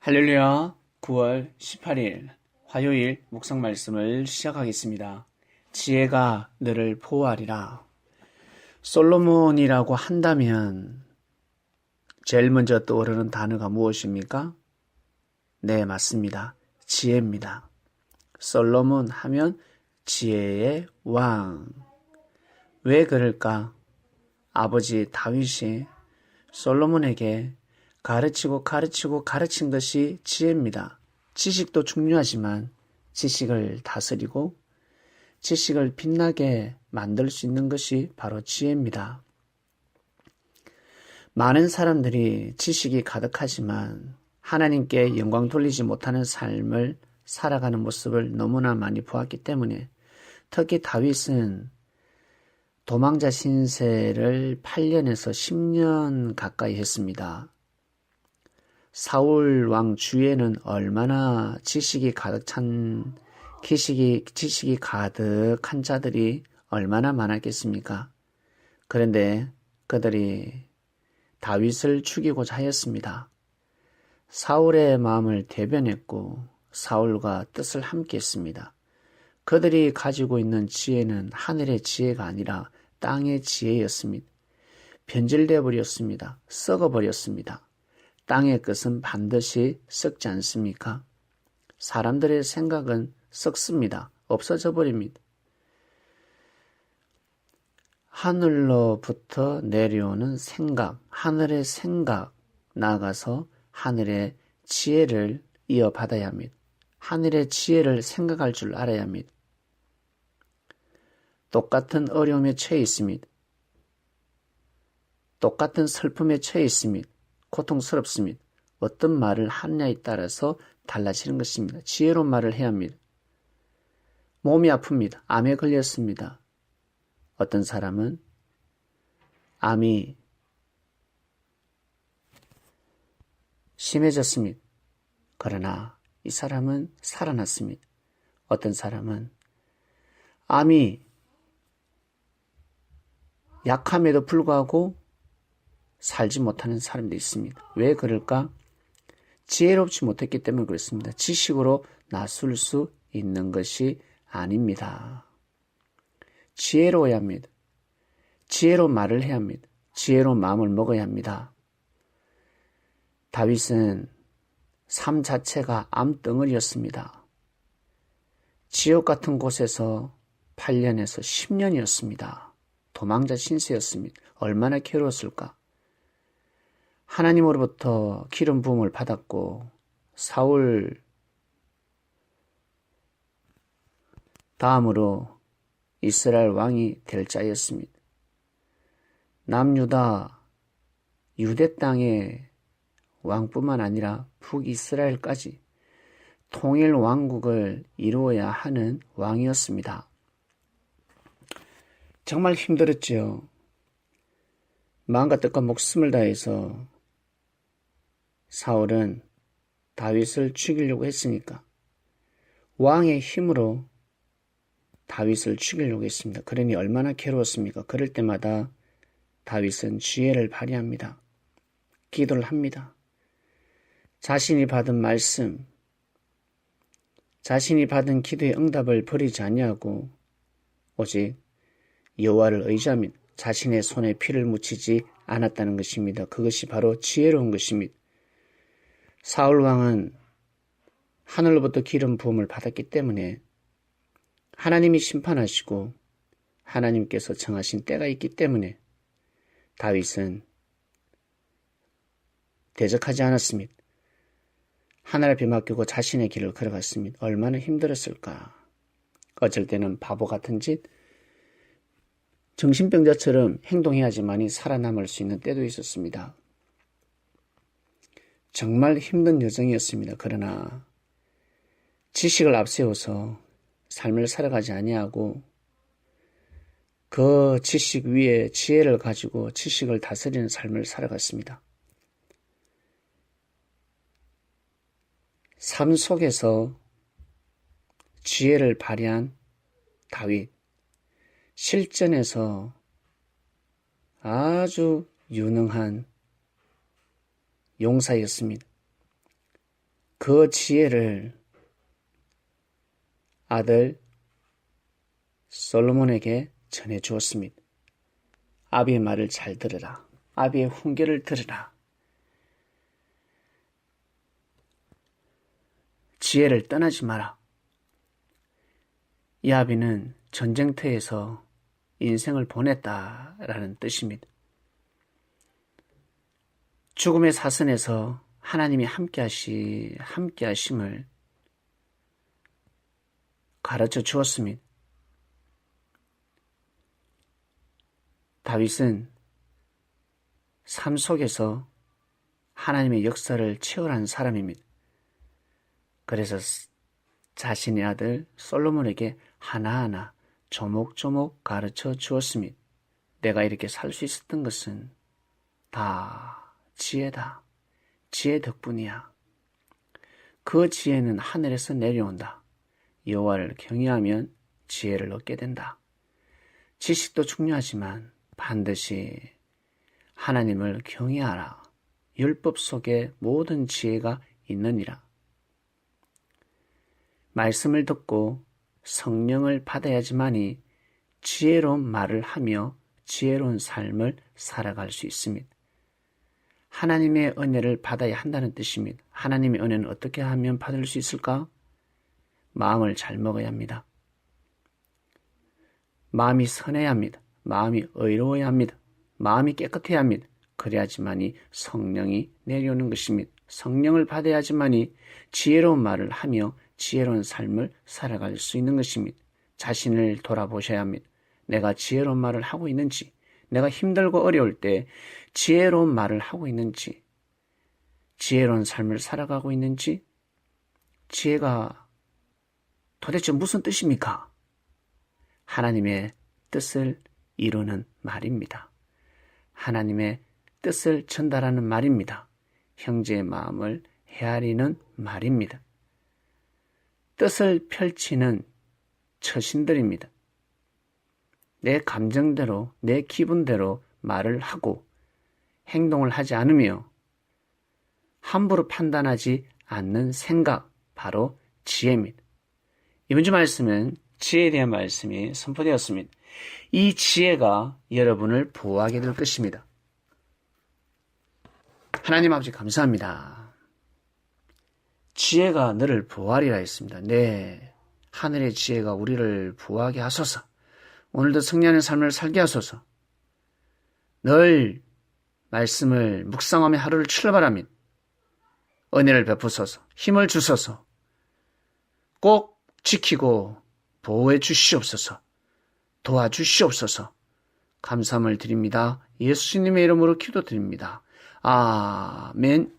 할렐루야. 9월 18일 화요일 묵상 말씀을 시작하겠습니다. 지혜가 너를 보호하리라. 솔로몬이라고 한다면 제일 먼저 떠오르는 단어가 무엇입니까? 네, 맞습니다. 지혜입니다. 솔로몬 하면 지혜의 왕. 왜 그럴까? 아버지 다윗이 솔로몬에게 가르친 것이 지혜입니다. 지식도 중요하지만 지식을 다스리고 지식을 빛나게 만들 수 있는 것이 바로 지혜입니다. 많은 사람들이 지식이 가득하지만 하나님께 영광 돌리지 못하는 삶을 살아가는 모습을 너무나 많이 보았기 때문에 특히 다윗은 도망자 신세를 8년에서 10년 가까이 했습니다. 사울 왕 주위에는 얼마나 지식이 가득한 자들이 얼마나 많았겠습니까? 그런데 그들이 다윗을 죽이고자 하였습니다. 사울의 마음을 대변했고 사울과 뜻을 함께 했습니다. 그들이 가지고 있는 지혜는 하늘의 지혜가 아니라 땅의 지혜였습니다. 변질되어 버렸습니다. 썩어 버렸습니다. 땅의 것은 반드시 썩지 않습니까? 사람들의 생각은 썩습니다. 없어져 버립니다. 하늘로부터 내려오는 생각, 하늘의 생각, 나아가서 하늘의 지혜를 이어받아야 합니다. 하늘의 지혜를 생각할 줄 알아야 합니다. 똑같은 어려움에 처해 있습니다. 똑같은 슬픔에 처해 있습니다. 고통스럽습니다. 어떤 말을 하느냐에 따라서 달라지는 것입니다. 지혜로운 말을 해야 합니다. 몸이 아픕니다. 암에 걸렸습니다. 어떤 사람은 암이 심해졌습니다. 그러나 이 사람은 살아났습니다. 어떤 사람은 암이 약함에도 불구하고 살지 못하는 사람도 있습니다. 왜 그럴까? 지혜롭지 못했기 때문에 그렇습니다. 지식으로 나설 수 있는 것이 아닙니다. 지혜로워야 합니다. 지혜로운 말을 해야 합니다. 지혜로운 마음을 먹어야 합니다. 다윗은 삶 자체가 암덩어리였습니다. 지옥 같은 곳에서 8년에서 10년이었습니다. 도망자 신세였습니다. 얼마나 괴로웠을까? 하나님으로부터 기름 부음을 받았고 사울 다음으로 이스라엘 왕이 될 자였습니다. 남유다 유대 땅의 왕뿐만 아니라 북이스라엘까지 통일 왕국을 이루어야 하는 왕이었습니다. 정말 힘들었죠. 마음과 뜻과 목숨을 다해서 사울은 다윗을 죽이려고 했으니까 왕의 힘으로 다윗을 죽이려고 했습니다. 그러니 얼마나 괴로웠습니까? 그럴 때마다 다윗은 지혜를 발휘합니다. 기도를 합니다. 자신이 받은 말씀, 자신이 받은 기도의 응답을 버리지 아니하고 오직 여호와를 의지하며 자신의 손에 피를 묻히지 않았다는 것입니다. 그것이 바로 지혜로운 것입니다. 사울 왕은 하늘로부터 기름 부음을 받았기 때문에 하나님이 심판하시고 하나님께서 정하신 때가 있기 때문에 다윗은 대적하지 않았습니다. 하늘 앞에 맡기고 자신의 길을 걸어갔습니다. 얼마나 힘들었을까. 어쩔 때는 바보 같은 짓, 정신병자처럼 행동해야지만이 살아남을 수 있는 때도 있었습니다. 정말 힘든 여정이었습니다. 그러나 지식을 앞세워서 삶을 살아가지 아니하고 그 지식 위에 지혜를 가지고 지식을 다스리는 삶을 살아갔습니다. 삶 속에서 지혜를 발휘한 다윗, 실전에서 아주 유능한 용사였습니다. 그 지혜를 아들 솔로몬에게 전해 주었습니다. 아비의 말을 잘 들으라. 아비의 훈계를 들으라. 지혜를 떠나지 마라. 이 아비는 전쟁터에서 인생을 보냈다라는 뜻입니다. 죽음의 사선에서 하나님이 함께하심을 가르쳐 주었습니다. 다윗은 삶 속에서 하나님의 역사를 체험한 사람입니다. 그래서 자신의 아들 솔로몬에게 하나하나 조목조목 가르쳐 주었습니다. 내가 이렇게 살 수 있었던 것은 다 지혜다. 지혜 덕분이야. 그 지혜는 하늘에서 내려온다. 여호와를 경외하면 지혜를 얻게 된다. 지식도 중요하지만 반드시 하나님을 경외하라. 율법 속에 모든 지혜가 있느니라. 말씀을 듣고 성령을 받아야지만이 지혜로운 말을 하며 지혜로운 삶을 살아갈 수 있습니다. 하나님의 은혜를 받아야 한다는 뜻입니다. 하나님의 은혜는 어떻게 하면 받을 수 있을까? 마음을 잘 먹어야 합니다. 마음이 선해야 합니다. 마음이 의로워야 합니다. 마음이 깨끗해야 합니다. 그래야지만이 성령이 내려오는 것입니다. 성령을 받아야지만이 지혜로운 말을 하며 지혜로운 삶을 살아갈 수 있는 것입니다. 자신을 돌아보셔야 합니다. 내가 지혜로운 말을 하고 있는지, 내가 힘들고 어려울 때 지혜로운 말을 하고 있는지, 지혜로운 삶을 살아가고 있는지, 지혜가 도대체 무슨 뜻입니까? 하나님의 뜻을 이루는 말입니다. 하나님의 뜻을 전달하는 말입니다. 형제의 마음을 헤아리는 말입니다. 뜻을 펼치는 처신들입니다. 내 감정대로, 내 기분대로 말을 하고 행동을 하지 않으며 함부로 판단하지 않는 생각, 바로 지혜입니다. 이번 주 말씀은 지혜에 대한 말씀이 선포되었습니다. 이 지혜가 여러분을 보호하게 될 것입니다. 하나님 아버지 감사합니다. 지혜가 너를 보호하리라 했습니다. 네, 하늘의 지혜가 우리를 보호하게 하소서. 오늘도 승리하는 삶을 살게 하소서. 늘 말씀을 묵상하며 하루를 출발합니다. 은혜를 베푸소서. 힘을 주소서. 꼭 지키고 보호해 주시옵소서. 도와주시옵소서. 감사함을 드립니다. 예수님의 이름으로 기도드립니다. 아멘.